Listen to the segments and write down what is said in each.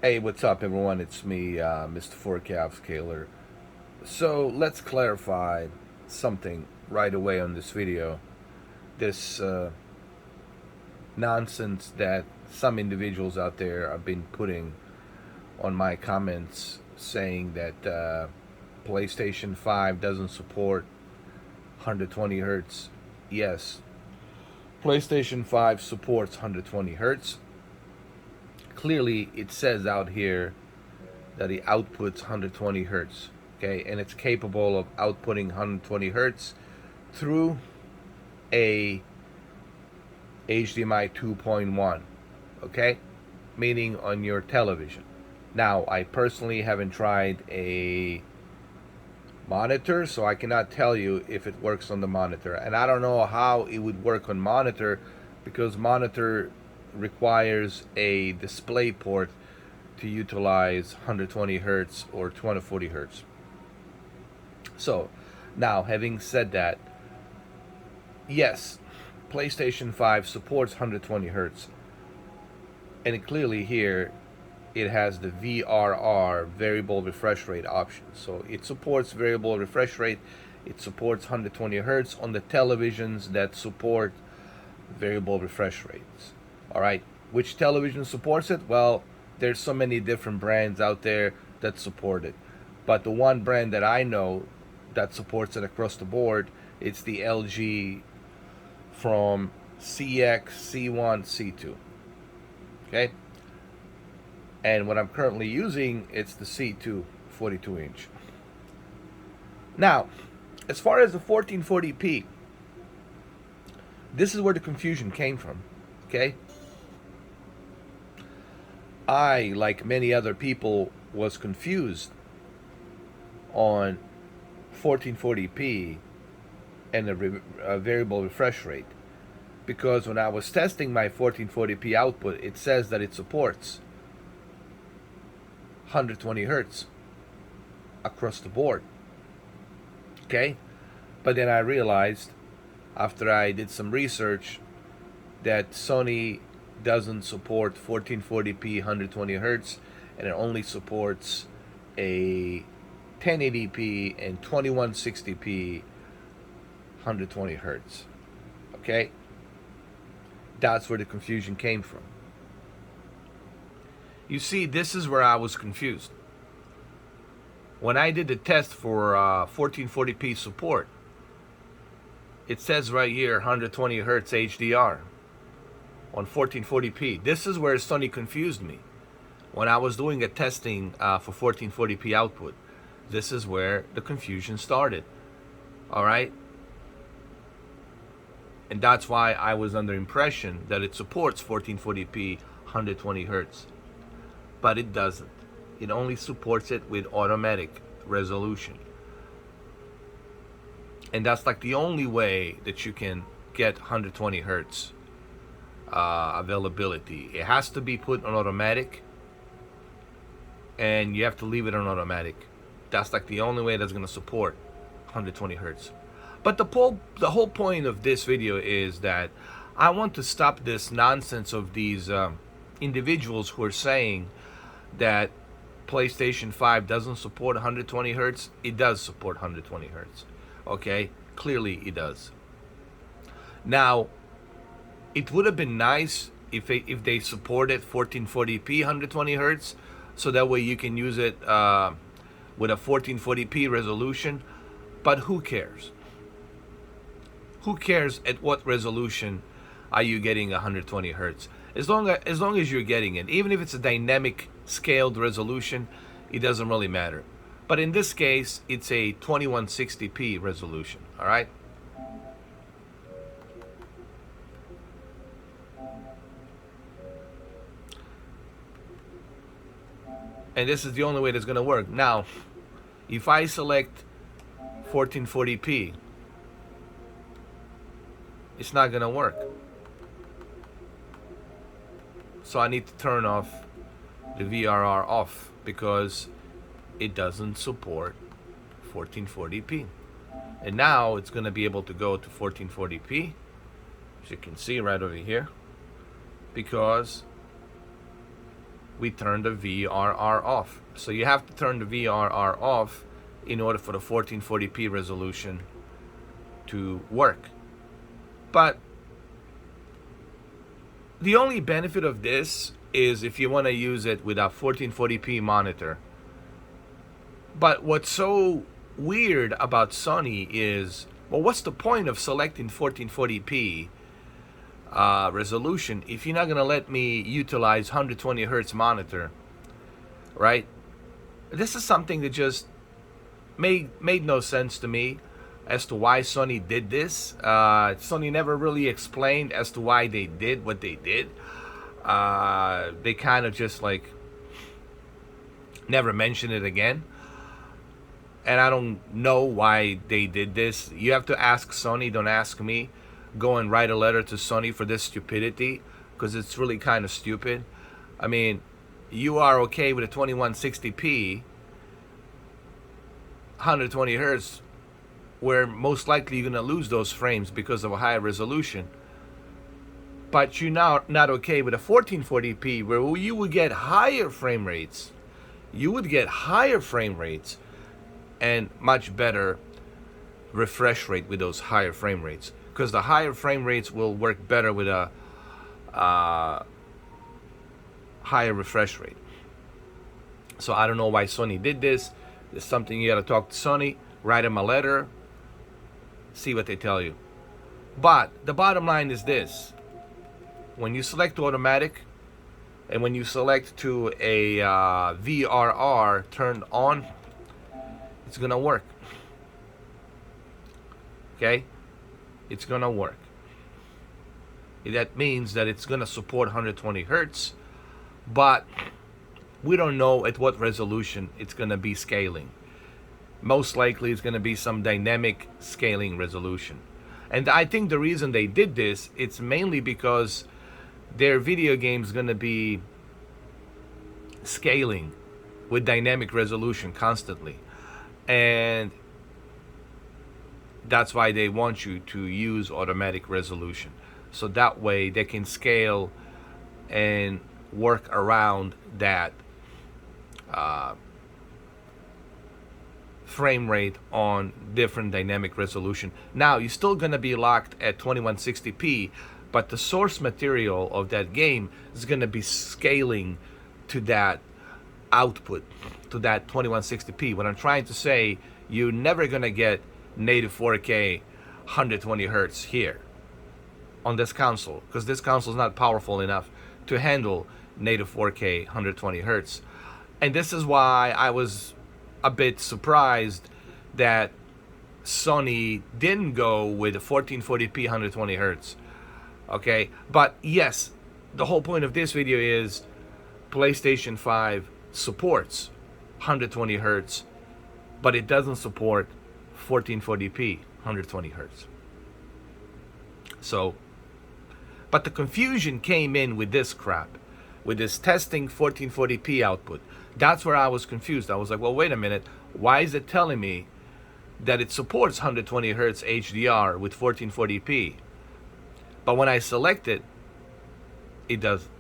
Hey, what's up, everyone? It's me, Mr. Forecast Scaler. So let's clarify something right away on this video. This nonsense that some individuals out there have been putting on my comments saying that PlayStation 5 doesn't support 120 hertz. Yes, PlayStation 5 supports 120 hertz. Clearly, it says out here that it outputs 120 hertz, okay, and it's capable of outputting 120 hertz through a HDMI 2.1, okay, meaning on your television. Now, I personally haven't tried a monitor, so I cannot tell you if it works on the monitor, and I don't know how it would work on monitor because monitor requires a display port to utilize 120 hertz or 240 hertz. So now, having said that, yes, PlayStation 5 supports 120 hertz, and clearly here it has the VRR, variable refresh rate option. So it supports variable refresh rate. It supports 120 hertz on the televisions that support variable refresh rates. All right, which television supports it? Well, there's so many different brands out there that support it, but the one brand that I know that supports it across the board, it's the LG from CX, C1, C2. Okay, and what I'm currently using, it's the C2 42 inch. Now, as far as the 1440p, this is where the confusion came from. Okay, I, like many other people, was confused on 1440p and a variable refresh rate, because when I was testing my 1440p output, it says that it supports 120 hertz across the board. Okay, but then I realized after I did some research that Sony doesn't support 1440p 120 hertz, and it only supports a 1080p and 2160p 120 hertz. Okay, that's where the confusion came from. You see, this is where I was confused. When I did the test for 1440p support, it says right here 120 hertz HDR on 1440p. This is where Sony confused me. When I was doing a testing for 1440p output, this is where the confusion started. All right? And that's why I was under impression that it supports 1440p 120 hertz. But it doesn't. It only supports it with automatic resolution. And that's like the only way that you can get 120 hertz availability. It has to be put on automatic, and you have to leave it on automatic. That's like the only way that's going to support 120 hertz. But the whole point of this video is that I want to stop this nonsense of these individuals who are saying that PlayStation 5 doesn't support 120 hertz. It does support 120 hertz. Okay, clearly it does. Now, it would have been nice if they supported 1440p 120 hertz, so that way you can use it with a 1440p resolution. But who cares? Who cares at what resolution are you getting 120 hertz? As long as you're getting it, even if it's a dynamic scaled resolution, it doesn't really matter. But in this case, it's a 2160p resolution. All right. And this is the only way that's going to work. Now, if I select 1440p, it's not going to work. So I need to turn off the VRR off because it doesn't support 1440p. And now it's going to be able to go to 1440p, as you can see right over here, because we turn the VRR off. So you have to turn the VRR off in order for the 1440p resolution to work. But the only benefit of this is if you want to use it with a 1440p monitor. But what's so weird about Sony is, well, what's the point of selecting 1440p resolution if you're not going to let me utilize 120 hertz monitor, right? This is something that just made no sense to me as to why Sony did this. Sony never really explained as to why they did what they did. They kind of just like never mentioned it again. And I don't know why they did this. You have to ask Sony, don't ask me. Go and write a letter to Sony for this stupidity, because it's really kind of stupid. I mean, you are okay with a 2160p 120 hertz, where most likely you're going to lose those frames because of a higher resolution. But you're not okay with a 1440p, where you would get higher frame rates. You would get higher frame rates and much better refresh rate with those higher frame rates, because the higher frame rates will work better with a higher refresh rate. So I don't know why Sony did this. It's something you got to talk to Sony, write them a letter, see what they tell you. But the bottom line is this: when you select automatic and when you select to a VRR turned on, it's gonna work. Okay, it's gonna work. That means that it's gonna support 120 hertz, but we don't know at what resolution it's gonna be scaling. Most likely it's gonna be some dynamic scaling resolution. And I think the reason they did this, it's mainly because their video game is gonna be scaling with dynamic resolution constantly. And that's why they want you to use automatic resolution, so that way they can scale and work around that frame rate on different dynamic resolution. Now you're still going to be locked at 2160p, but the source material of that game is going to be scaling to that output, to that 2160p. What I'm trying to say, you're never going to get native 4K 120 hertz here on this console, because this console is not powerful enough to handle native 4K 120 hertz. And this is why I was a bit surprised that Sony didn't go with a 1440p 120 hertz. Okay, but yes, the whole point of this video is PlayStation 5 supports 120 hertz, but it doesn't support 1440p 120 hertz. So, but the confusion came in with this crap, with this testing 1440p output. That's where I was confused. I was like, well, wait a minute, why is it telling me that it supports 120 hertz HDR with 1440p, but when I select it, it doesn't?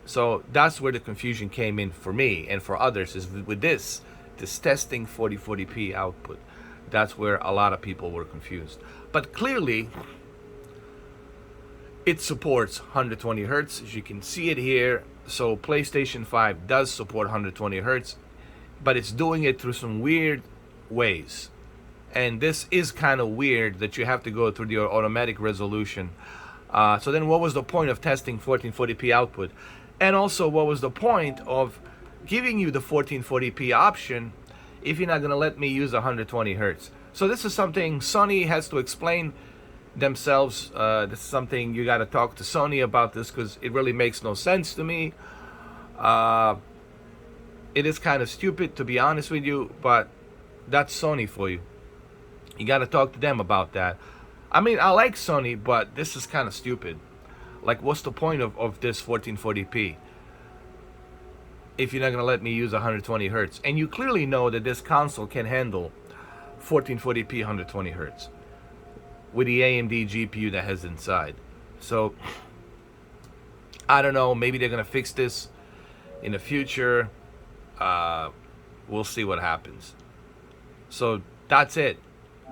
So that's where the confusion came in for me and for others, is with this testing 4040p output. That's where a lot of people were confused. But clearly, it supports 120 hertz, as you can see it here. So PlayStation 5 does support 120 hertz, but it's doing it through some weird ways. And this is kind of weird that you have to go through the automatic resolution. So then what was the point of testing 1440p output? And also, what was the point of giving you the 1440p option if you're not going to let me use 120 hertz? So this is something Sony has to explain themselves. This is something you got to talk to Sony about this, because it really makes no sense to me. It is kind of stupid, to be honest with you, but that's Sony for you. You got to talk to them about that. I mean, I like Sony, but this is kind of stupid. Like, what's the point of this 1440p if you're not going to let me use 120 hertz? And you clearly know that this console can handle 1440p 120 hertz with the AMD GPU that has inside. So I don't know, maybe they're going to fix this in the future. We'll see what happens. So that's it.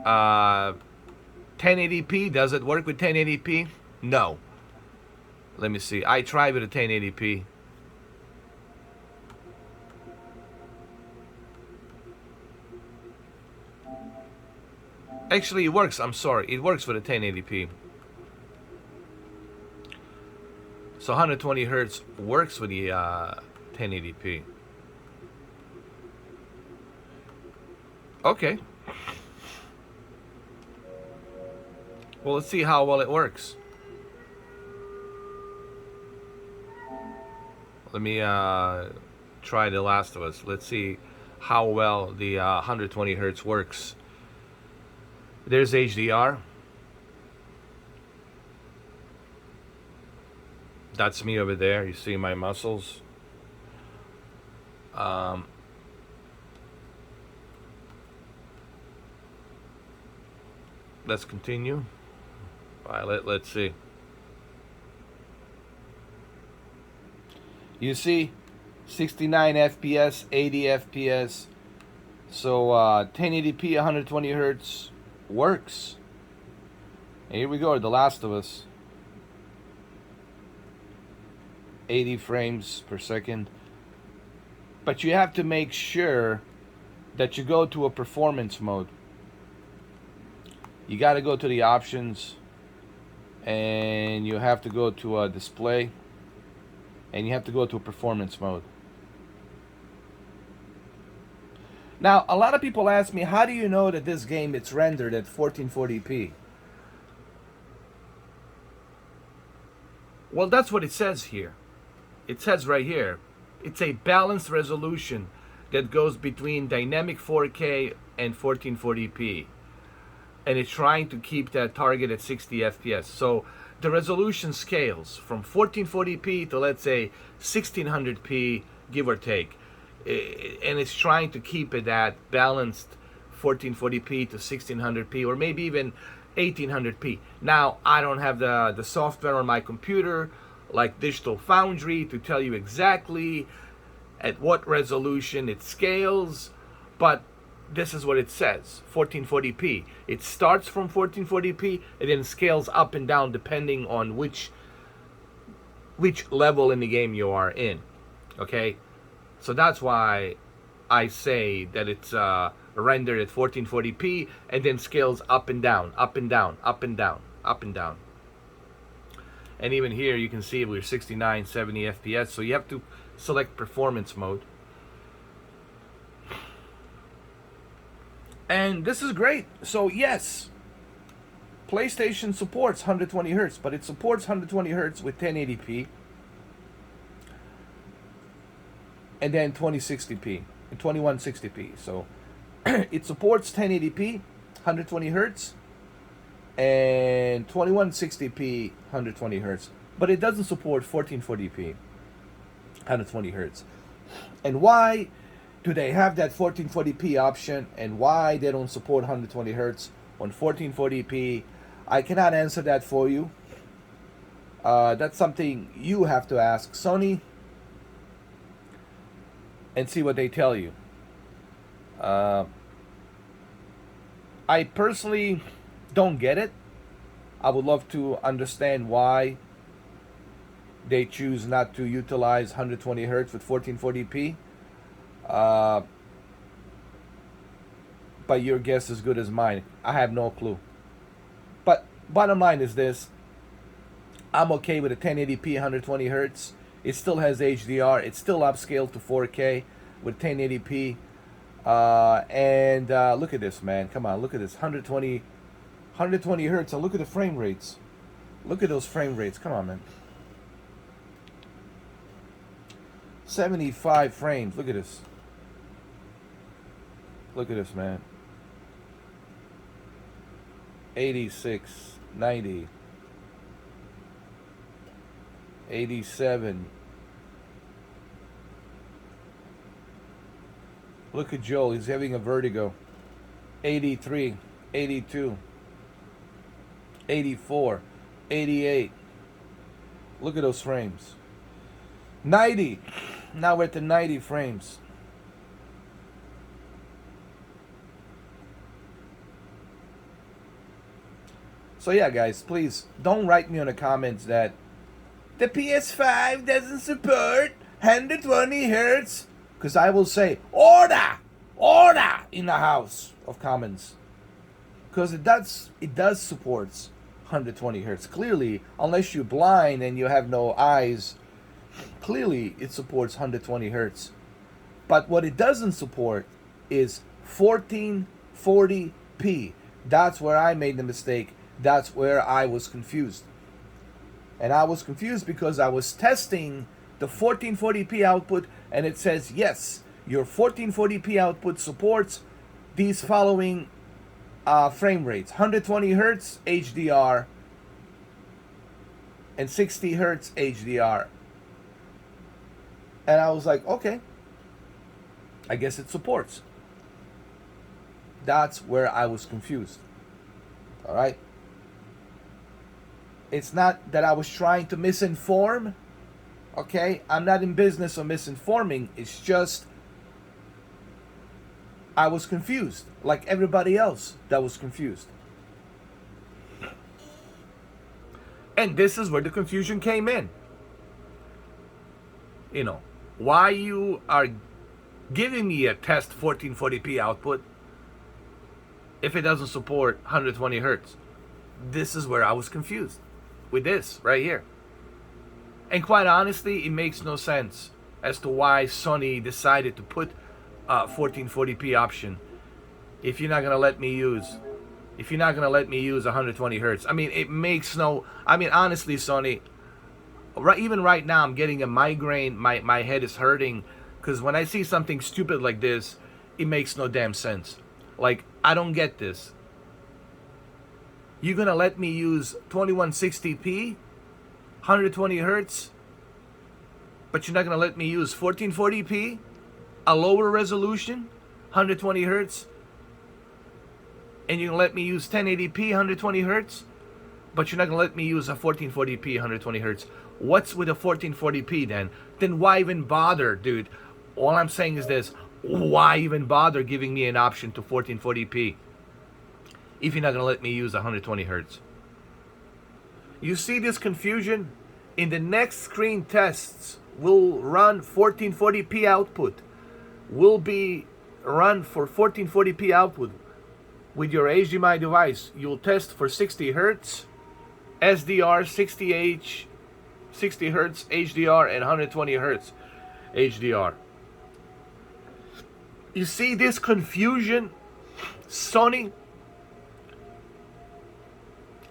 1080p, does it work with 1080p? No. Let me see. I tried with a 1080p. Actually, it works. I'm sorry. It works with a 1080p. So 120 hertz works with the 1080p. Okay. Well, let's see how well it works. Let me try The Last of Us. Let's see how well the 120 hertz works. There's HDR. That's me over there. You see my muscles. Let's continue. All right, let's see. You see, 69 FPS, 80 FPS. So 1080p, 120 hertz works. And here we go, The Last of Us. 80 frames per second. But you have to make sure that you go to a performance mode. You got to go to the options, and you have to go to a display, and you have to go to a performance mode. Now, a lot of people ask me, how do you know that this game it's rendered at 1440p? Well, that's what it says here. It says right here, it's a balanced resolution that goes between dynamic 4K and 1440p. And it's trying to keep that target at 60 FPS. So the resolution scales from 1440p to, let's say, 1600p, give or take. And it's trying to keep it at balanced 1440p to 1600p, or maybe even 1800p. Now, I don't have the software on my computer like Digital Foundry to tell you exactly at what resolution it scales, but this is what it says, 1440p. It starts from 1440p and then scales up and down depending on which level in the game you are in. Okay? So that's why I say that it's rendered at 1440p and then scales up and down, up and down, up and down, up and down. And even here you can see we're 69, 70 FPS. So you have to select performance mode. And this is great. So yes, PlayStation supports 120 hertz, but it supports 120 hertz with 1080p and then 2060p and 2160p. So it supports 1080p, 120 hertz, and 2160p, 120 hertz, but it doesn't support 1440p, 120 hertz. And why do they have that 1440p option, and why they don't support 120 hertz on 1440p? I cannot answer that for you. That's something you have to ask Sony and see what they tell you. I personally don't get it. I would love to understand why they choose not to utilize 120 hertz with 1440p. But your guess is good as mine. I have no clue. But bottom line is this: I'm okay with a 1080p 120 hertz. It still has HDR. It's still upscaled to 4K with 1080p. And look at this, man. Come on, look at this. 120 hertz. And look at the frame rates. Look at those frame rates. Come on, man. 75 frames. Look at this. Look at this, man. 86, 90, 87. Look at Joel. He's having a vertigo. 83, 82, 84, 88. Look at those frames. 90, Now we're at the 90 frames. So yeah, guys, please don't write me in the comments that the PS5 doesn't support 120 hertz, because I will say order in the house of comments, because it does supports 120 hertz. Clearly, unless you're blind and you have no eyes, clearly it supports 120 hertz. But what it doesn't support is 1440p. That's where I made the mistake. That's where I was confused. And I was confused because I was testing the 1440p output, and it says, yes, your 1440p output supports these following frame rates: 120 hertz HDR and 60 hertz HDR. And I was like, okay, I guess it supports. That's where I was confused. All right. It's not that I was trying to misinform. Okay, I'm not in business of misinforming. It's just I was confused, like everybody else that was confused. And this is where the confusion came in. You know, why you are giving me a test 1440p output if it doesn't support 120 hertz? This is where I was confused with this right here. And quite honestly, it makes no sense as to why Sony decided to put a 1440p option if you're not gonna let me use 120 hertz. I mean, it makes no. I mean, honestly, Sony, even right now, I'm getting a migraine. My head is hurting because when I see something stupid like this, it makes no damn sense. Like, I don't get this. You're gonna let me use 2160p, 120 hertz, but you're not gonna let me use 1440p, a lower resolution, 120 hertz, and you're gonna let me use 1080p, 120 hertz, but you're not gonna let me use a 1440p, 120 hertz. What's with a 1440p then? Then why even bother, dude? All I'm saying is this: why even bother giving me an option to 1440p? If you're not going to let me use 120 hertz. You see this confusion? In the next screen tests, we'll run 1440p output. Will be run for 1440p output with your HDMI device. You'll test for 60 hertz, SDR, 60 hertz HDR, and 120 hertz HDR. You see this confusion, Sony?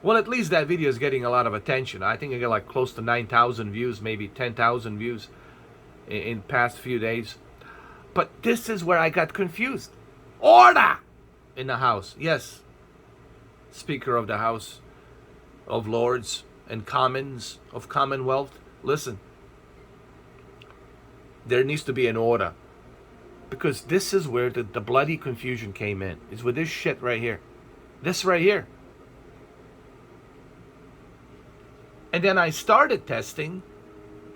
Well, at least that video is getting a lot of attention. I think I got like close to 9,000 views, maybe 10,000 views in past few days. But this is where I got confused. Order in the House. Yes. Speaker of the House of Lords and Commons of Commonwealth. Listen. There needs to be an order. Because this is where the bloody confusion came in. It's with this shit right here. This right here. And then I started testing,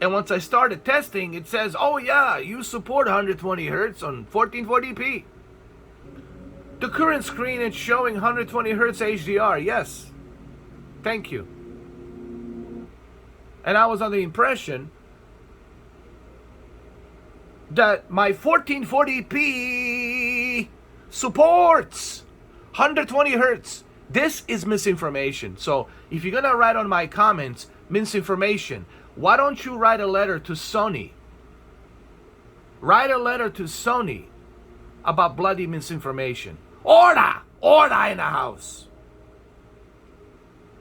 and once I started testing, it says, oh yeah, you support 120 hertz on 1440p. The current screen is showing 120 hertz HDR, yes. Thank you. And I was under the impression that my 1440p supports 120 hertz. This is misinformation. So if you're gonna write on my comments misinformation, why don't you write a letter to Sony? Write a letter to Sony about bloody misinformation. Order in the House.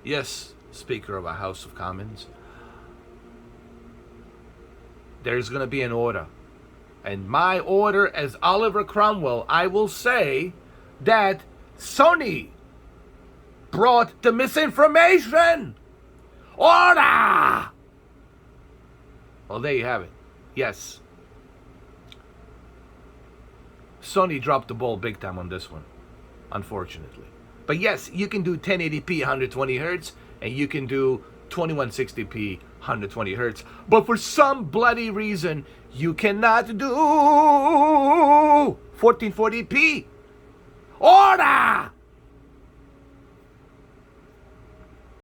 Yes, Speaker of a House of Commons. There's gonna be an order. And my order as Oliver Cromwell, I will say that Sony brought the misinformation. Order! Well, there you have it. Yes. Sony dropped the ball big time on this one, unfortunately. But yes, you can do 1080p 120 hertz, and you can do 2160p 120 hertz. But for some bloody reason, you cannot do 1440p. Order!